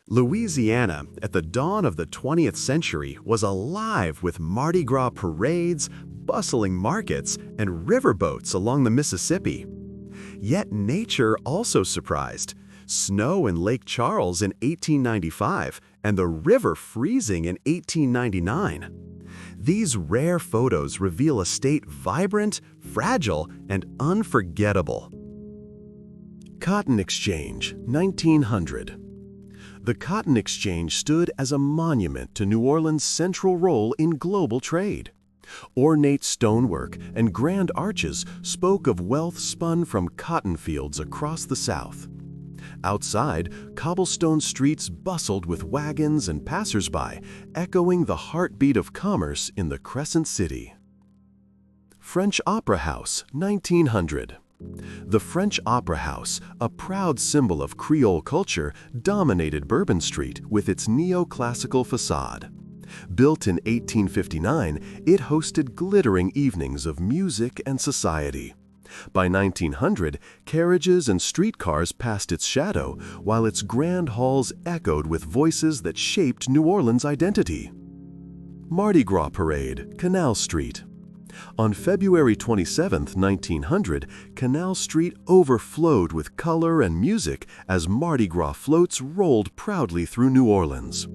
Louisiana, at the dawn of the 20th century, was alive with Mardi Gras parades, bustling markets, and riverboats along the Mississippi. Yet nature also surprised. Snow in Lake Charles in 1895 and the river freezing in 1899. These rare photos reveal a state vibrant, fragile, and unforgettable. Cotton Exchange, 1900. The Cotton Exchange stood as a monument to New Orleans' central role in global trade. Ornate stonework and grand arches spoke of wealth spun from cotton fields across the South. Outside, cobblestone streets bustled with wagons and passers-by, echoing the heartbeat of commerce in the Crescent City. French Opera House, 1900. The French Opera House, a proud symbol of Creole culture, dominated Bourbon Street with its neoclassical facade. Built in 1859, it hosted glittering evenings of music and society. By 1900, carriages and streetcars passed its shadow, while its grand halls echoed with voices that shaped New Orleans' identity. Mardi Gras Parade, Canal Street. On February 27, 1900, Canal Street overflowed with color and music as Mardi Gras floats rolled proudly through New Orleans.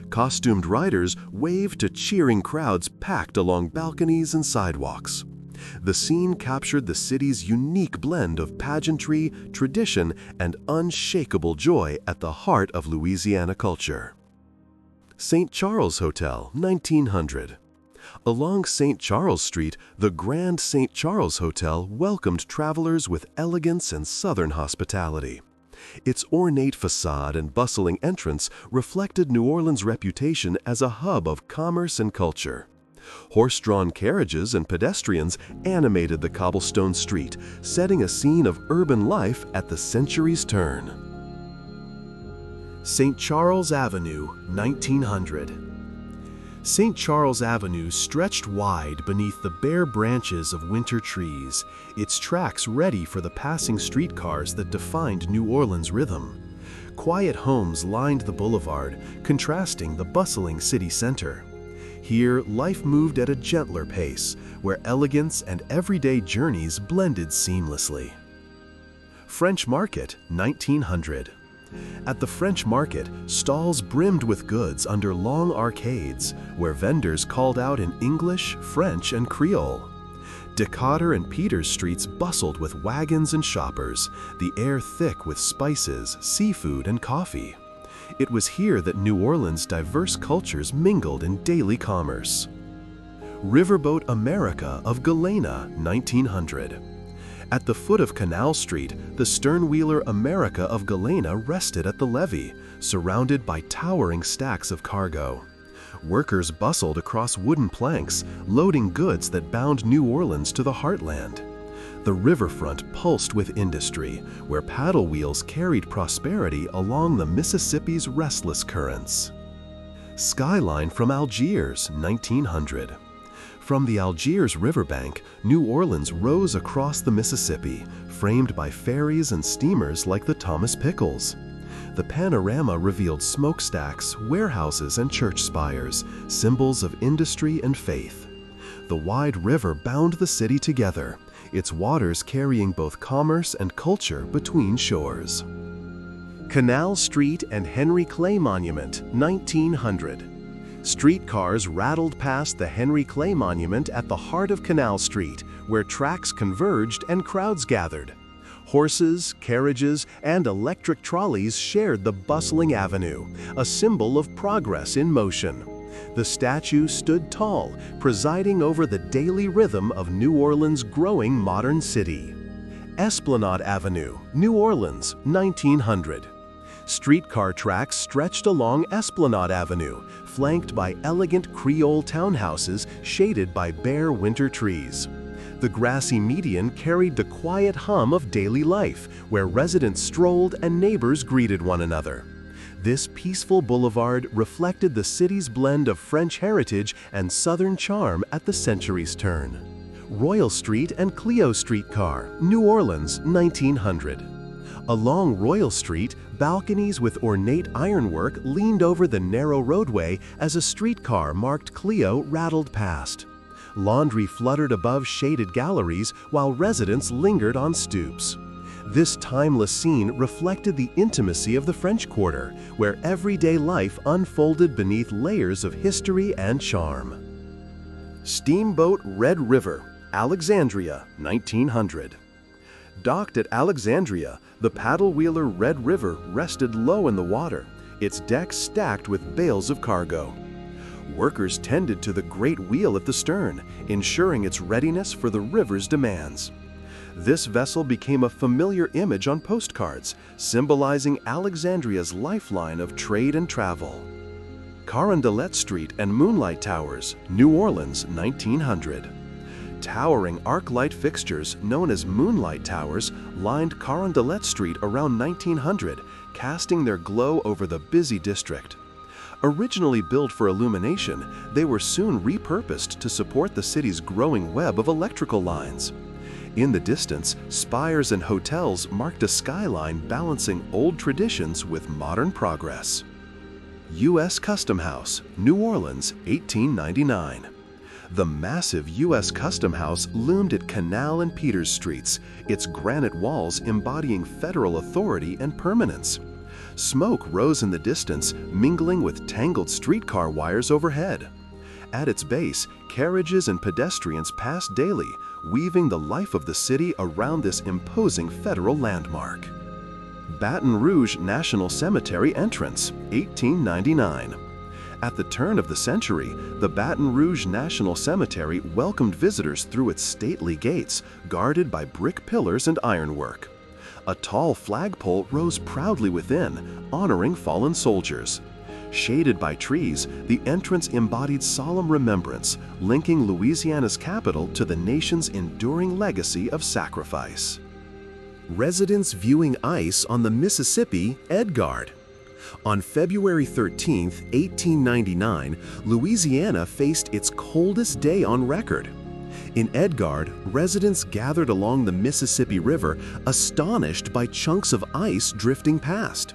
Costumed riders waved to cheering crowds packed along balconies and sidewalks. The scene captured the city's unique blend of pageantry, tradition, and unshakable joy at the heart of Louisiana culture. St. Charles Hotel, 1900. Along St. Charles Street, the Grand St. Charles Hotel welcomed travelers with elegance and Southern hospitality. Its ornate facade and bustling entrance reflected New Orleans' reputation as a hub of commerce and culture. Horse-drawn carriages and pedestrians animated the cobblestone street, setting a scene of urban life at the century's turn. St. Charles Avenue, 1900. St. Charles Avenue stretched wide beneath the bare branches of winter trees, its tracks ready for the passing streetcars that defined New Orleans' rhythm. Quiet homes lined the boulevard, contrasting the bustling city center. Here, life moved at a gentler pace, where elegance and everyday journeys blended seamlessly. French Market, 1900. At the French Market, stalls brimmed with goods under long arcades, where vendors called out in English, French, and Creole. Decatur and Peters Streets bustled with wagons and shoppers, the air thick with spices, seafood, and coffee. It was here that New Orleans' diverse cultures mingled in daily commerce. Riverboat America of Galena, 1900. At the foot of Canal Street, the sternwheeler America of Galena rested at the levee, surrounded by towering stacks of cargo. Workers bustled across wooden planks, loading goods that bound New Orleans to the heartland. The riverfront pulsed with industry, where paddle wheels carried prosperity along the Mississippi's restless currents. Skyline from Algiers, 1900. From the Algiers riverbank, New Orleans rose across the Mississippi, framed by ferries and steamers like the Thomas Pickles. The panorama revealed smokestacks, warehouses, and church spires, symbols of industry and faith. The wide river bound the city together, its waters carrying both commerce and culture between shores. Canal Street and Henry Clay Monument, 1900. Streetcars rattled past the Henry Clay Monument at the heart of Canal Street, where tracks converged and crowds gathered. Horses, carriages, and electric trolleys shared the bustling avenue, a symbol of progress in motion. The statue stood tall, presiding over the daily rhythm of New Orleans' growing modern city. Esplanade Avenue, New Orleans, 1900. Streetcar tracks stretched along Esplanade Avenue, flanked by elegant Creole townhouses shaded by bare winter trees. The grassy median carried the quiet hum of daily life, where residents strolled and neighbors greeted one another. This peaceful boulevard reflected the city's blend of French heritage and Southern charm at the century's turn. Royal Street and Clio streetcar, New Orleans, 1900. Along Royal Street, balconies with ornate ironwork leaned over the narrow roadway as a streetcar marked Clio rattled past. Laundry fluttered above shaded galleries while residents lingered on stoops. This timeless scene reflected the intimacy of the French Quarter, where everyday life unfolded beneath layers of history and charm. Steamboat Red River, Alexandria, 1900. Docked at Alexandria, the paddle-wheeler Red River rested low in the water, its decks stacked with bales of cargo. Workers tended to the great wheel at the stern, ensuring its readiness for the river's demands. This vessel became a familiar image on postcards, symbolizing Alexandria's lifeline of trade and travel. Carondelet Street and Moonlight Towers, New Orleans, 1900. Towering arc light fixtures known as Moonlight Towers lined Carondelet Street around 1900, casting their glow over the busy district. Originally built for illumination, they were soon repurposed to support the city's growing web of electrical lines. In the distance, spires and hotels marked a skyline balancing old traditions with modern progress. U.S. Custom House, New Orleans, 1899. The massive U.S. Custom House loomed at Canal and Peters Streets, its granite walls embodying federal authority and permanence. Smoke rose in the distance, mingling with tangled streetcar wires overhead. At its base, carriages and pedestrians passed daily, weaving the life of the city around this imposing federal landmark. Baton Rouge National Cemetery entrance, 1899. At the turn of the century, the Baton Rouge National Cemetery welcomed visitors through its stately gates, guarded by brick pillars and ironwork. A tall flagpole rose proudly within, honoring fallen soldiers. Shaded by trees, the entrance embodied solemn remembrance, linking Louisiana's capital to the nation's enduring legacy of sacrifice. Residents viewing ice on the Mississippi, Edgard. On February 13, 1899, Louisiana faced its coldest day on record. In Edgard, residents gathered along the Mississippi River, astonished by chunks of ice drifting past.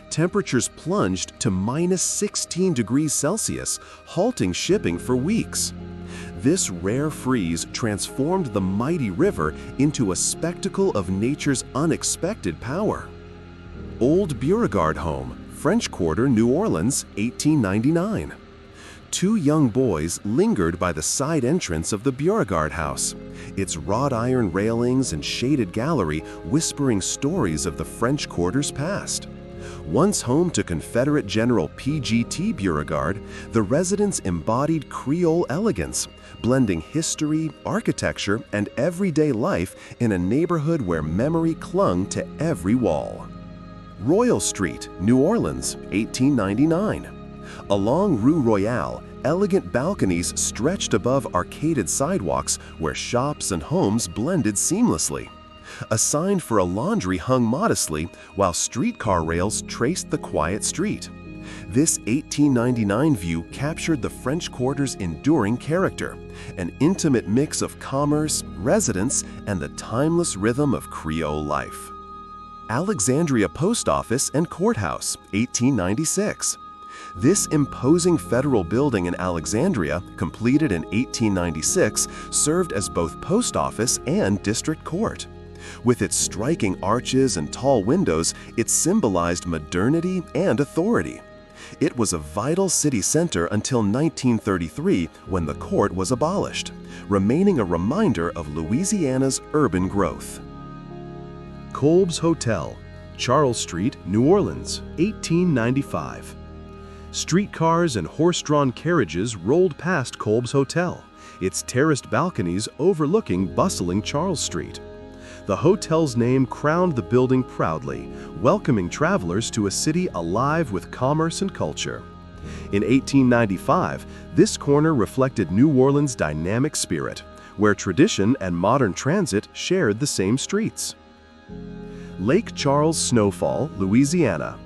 Temperatures plunged to -16 degrees Celsius, halting shipping for weeks. This rare freeze transformed the mighty river into a spectacle of nature's unexpected power. Old Beauregard Home, French Quarter, New Orleans, 1899. Two young boys lingered by the side entrance of the Beauregard House, its wrought iron railings and shaded gallery whispering stories of the French Quarter's past. Once home to Confederate General P.G.T. Beauregard, the residence embodied Creole elegance, blending history, architecture, and everyday life in a neighborhood where memory clung to every wall. Royal Street, New Orleans, 1899. Along Rue Royale, elegant balconies stretched above arcaded sidewalks where shops and homes blended seamlessly. A sign for a laundry hung modestly, while streetcar rails traced the quiet street. This 1899 view captured the French Quarter's enduring character, an intimate mix of commerce, residence, and the timeless rhythm of Creole life. Alexandria Post Office and Courthouse, 1896. This imposing federal building in Alexandria, completed in 1896, served as both post office and district court. With its striking arches and tall windows, it symbolized modernity and authority. It was a vital city center until 1933, when the court was abolished, remaining a reminder of Louisiana's urban growth. Kolb's Hotel, Charles Street, New Orleans, 1895. Streetcars and horse-drawn carriages rolled past Kolb's Hotel, its terraced balconies overlooking bustling Charles Street. The hotel's name crowned the building proudly, welcoming travelers to a city alive with commerce and culture. In 1895, this corner reflected New Orleans' dynamic spirit, where tradition and modern transit shared the same streets. Lake Charles Snowfall, Louisiana.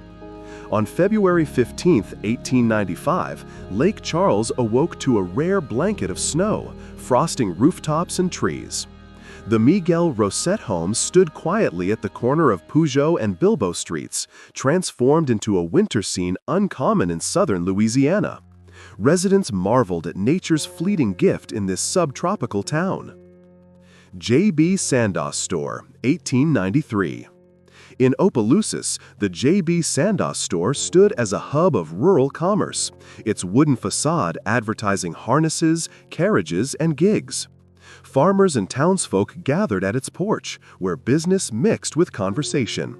On February 15, 1895, Lake Charles awoke to a rare blanket of snow, frosting rooftops and trees. The Miguel Rosette home stood quietly at the corner of Peugeot and Bilbo streets, transformed into a winter scene uncommon in southern Louisiana. Residents marveled at nature's fleeting gift in this subtropical town. J.B. Sandos Store, 1893. In Opelousas, the J.B. Sandos store stood as a hub of rural commerce, its wooden facade advertising harnesses, carriages, and gigs. Farmers and townsfolk gathered at its porch, where business mixed with conversation.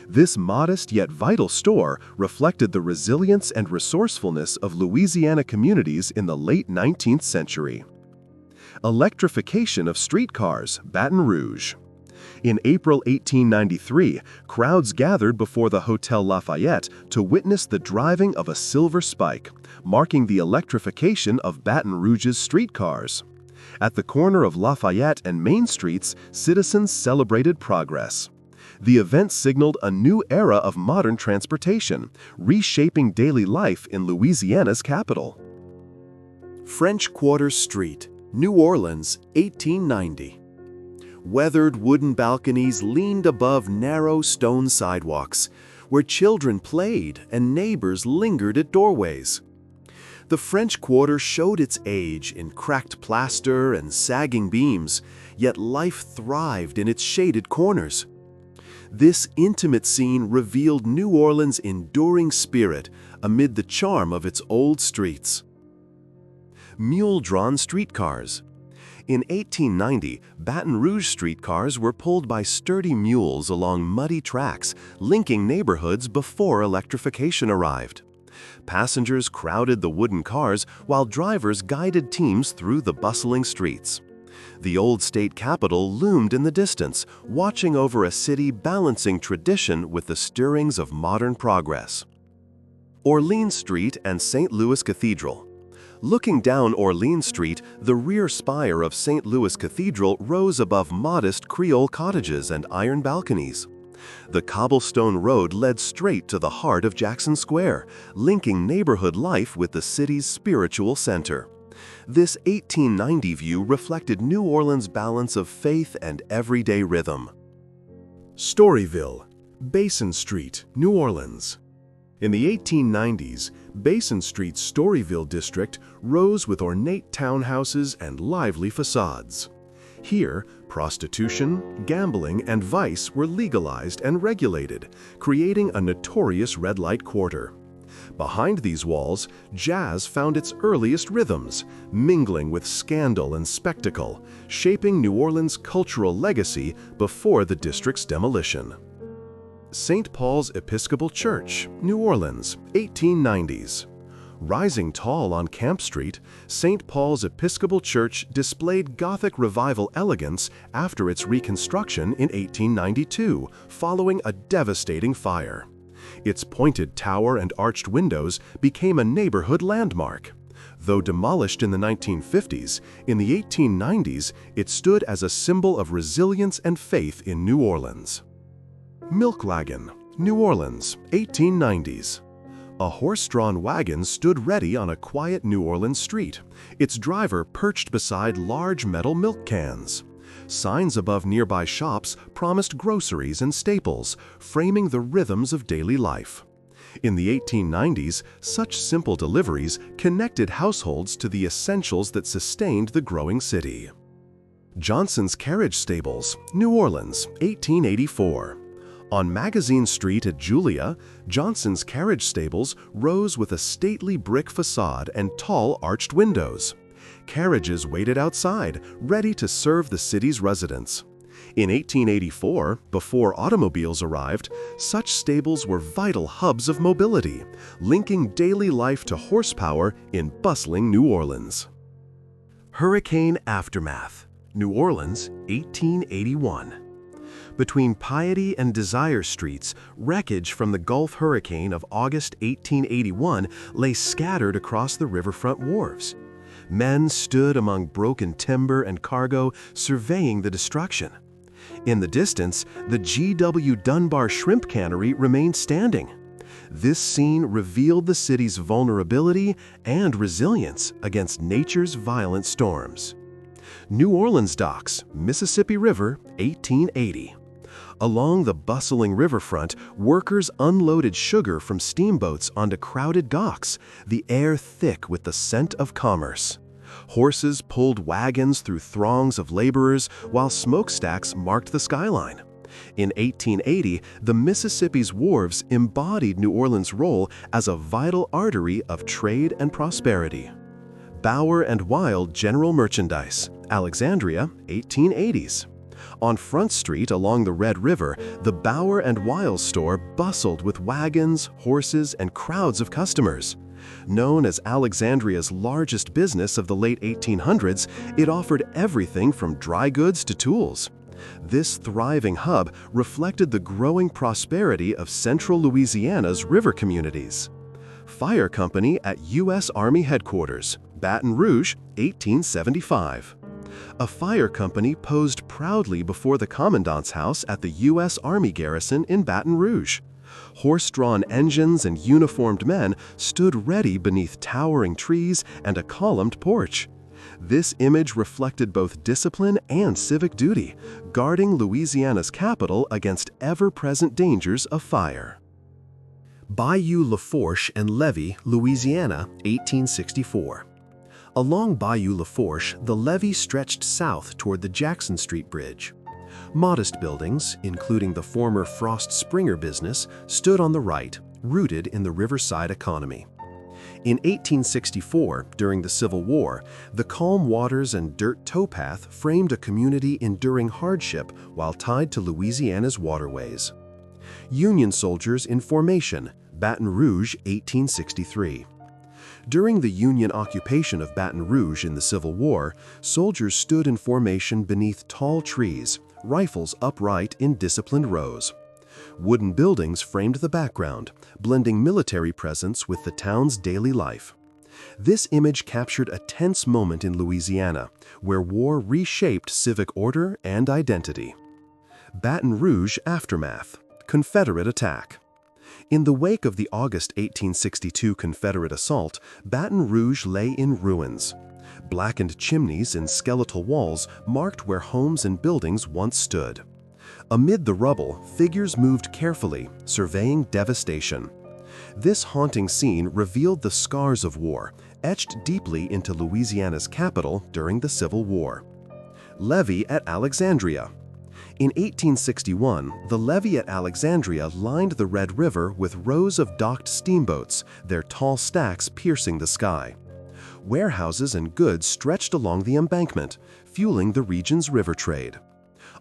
This modest yet vital store reflected the resilience and resourcefulness of Louisiana communities in the late 19th century. Electrification of streetcars, Baton Rouge. In April 1893, crowds gathered before the Hotel Lafayette to witness the driving of a silver spike, marking the electrification of Baton Rouge's streetcars. At the corner of Lafayette and Main Streets, citizens celebrated progress. The event signaled a new era of modern transportation, reshaping daily life in Louisiana's capital. French Quarter Street, New Orleans, 1890. Weathered wooden balconies leaned above narrow stone sidewalks, where children played and neighbors lingered at doorways. The French Quarter showed its age in cracked plaster and sagging beams, yet life thrived in its shaded corners. This intimate scene revealed New Orleans' enduring spirit amid the charm of its old streets. Mule-drawn streetcars. In 1890, Baton Rouge streetcars were pulled by sturdy mules along muddy tracks, linking neighborhoods before electrification arrived. Passengers crowded the wooden cars while drivers guided teams through the bustling streets. The old state capitol loomed in the distance, watching over a city balancing tradition with the stirrings of modern progress. Orleans Street and St. Louis Cathedral. Looking down Orleans Street, the rear spire of St. Louis Cathedral rose above modest Creole cottages and iron balconies. The cobblestone road led straight to the heart of Jackson Square, linking neighborhood life with the city's spiritual center. This 1890 view reflected New Orleans' balance of faith and everyday rhythm. Storyville, Basin Street, New Orleans. In the 1890s, Basin Street's Storyville district rose with ornate townhouses and lively facades. Here, prostitution, gambling, and vice were legalized and regulated, creating a notorious red-light quarter. Behind these walls, jazz found its earliest rhythms, mingling with scandal and spectacle, shaping New Orleans' cultural legacy before the district's demolition. St. Paul's Episcopal Church, New Orleans, 1890s. Rising tall on Camp Street, St. Paul's Episcopal Church displayed Gothic Revival elegance after its reconstruction in 1892, following a devastating fire. Its pointed tower and arched windows became a neighborhood landmark. Though demolished in the 1950s, in the 1890s it stood as a symbol of resilience and faith in New Orleans. Milk Wagon, New Orleans, 1890s. A horse-drawn wagon stood ready on a quiet New Orleans street, its driver perched beside large metal milk cans. Signs above nearby shops promised groceries and staples, framing the rhythms of daily life. In the 1890s, such simple deliveries connected households to the essentials that sustained the growing city. Johnson's Carriage Stables, New Orleans, 1884. On Magazine Street at Julia, Johnson's Carriage Stables rose with a stately brick facade and tall arched windows. Carriages waited outside, ready to serve the city's residents. In 1884, before automobiles arrived, such stables were vital hubs of mobility, linking daily life to horsepower in bustling New Orleans. Hurricane Aftermath, New Orleans, 1881. Between Piety and Desire Streets, wreckage from the Gulf hurricane of August 1881 lay scattered across the riverfront wharves. Men stood among broken timber and cargo, surveying the destruction. In the distance, the G.W. Dunbar shrimp cannery remained standing. This scene revealed the city's vulnerability and resilience against nature's violent storms. New Orleans docks, Mississippi River, 1880. Along the bustling riverfront, workers unloaded sugar from steamboats onto crowded docks, the air thick with the scent of commerce. Horses pulled wagons through throngs of laborers while smokestacks marked the skyline. In 1880, the Mississippi's wharves embodied New Orleans' role as a vital artery of trade and prosperity. Bower and Wild General Merchandise, Alexandria, 1880s. On Front Street along the Red River, the Bower and Wild store bustled with wagons, horses, and crowds of customers. Known as Alexandria's largest business of the late 1800s, it offered everything from dry goods to tools. This thriving hub reflected the growing prosperity of central Louisiana's river communities. Fire Company at U.S. Army Headquarters, Baton Rouge, 1875. A fire company posed proudly before the Commandant's house at the U.S. Army garrison in Baton Rouge. Horse-drawn engines and uniformed men stood ready beneath towering trees and a columned porch. This image reflected both discipline and civic duty, guarding Louisiana's capital against ever-present dangers of fire. Bayou Lafourche and Levee, Louisiana, 1864. Along Bayou Lafourche, the levee stretched south toward the Jackson Street Bridge. Modest buildings, including the former Frost Springer business, stood on the right, rooted in the riverside economy. In 1864, during the Civil War, the calm waters and dirt towpath framed a community enduring hardship while tied to Louisiana's waterways. Union soldiers in formation, Baton Rouge, 1863. During the Union occupation of Baton Rouge in the Civil War, soldiers stood in formation beneath tall trees, rifles upright in disciplined rows. Wooden buildings framed the background, blending military presence with the town's daily life. This image captured a tense moment in Louisiana, where war reshaped civic order and identity. Baton Rouge aftermath, Confederate attack. In the wake of the August 1862 Confederate assault, Baton Rouge lay in ruins. Blackened chimneys and skeletal walls marked where homes and buildings once stood. Amid the rubble, figures moved carefully, surveying devastation. This haunting scene revealed the scars of war, etched deeply into Louisiana's capital during the Civil War. Levee at Alexandria. In 1861, the levee at Alexandria lined the Red River with rows of docked steamboats, their tall stacks piercing the sky. Warehouses and goods stretched along the embankment, fueling the region's river trade.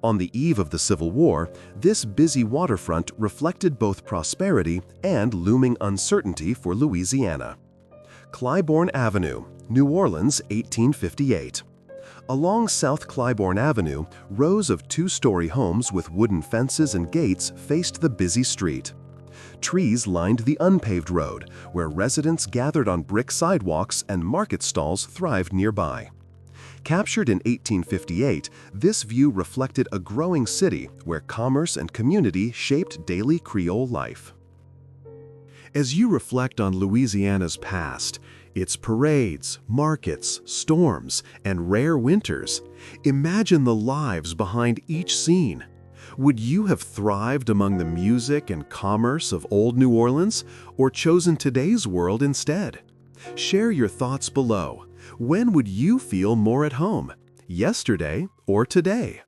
On the eve of the Civil War, this busy waterfront reflected both prosperity and looming uncertainty for Louisiana. Claiborne Avenue, New Orleans, 1858. Along South Claiborne Avenue, rows of two-story homes with wooden fences and gates faced the busy street. Trees lined the unpaved road, where residents gathered on brick sidewalks and market stalls thrived nearby. Captured in 1858, this view reflected a growing city where commerce and community shaped daily Creole life. As you reflect on Louisiana's past, its parades, markets, storms, and rare winters, imagine the lives behind each scene. Would you have thrived among the music and commerce of old New Orleans, or chosen today's world instead? Share your thoughts below. When would you feel more at home? Yesterday or today?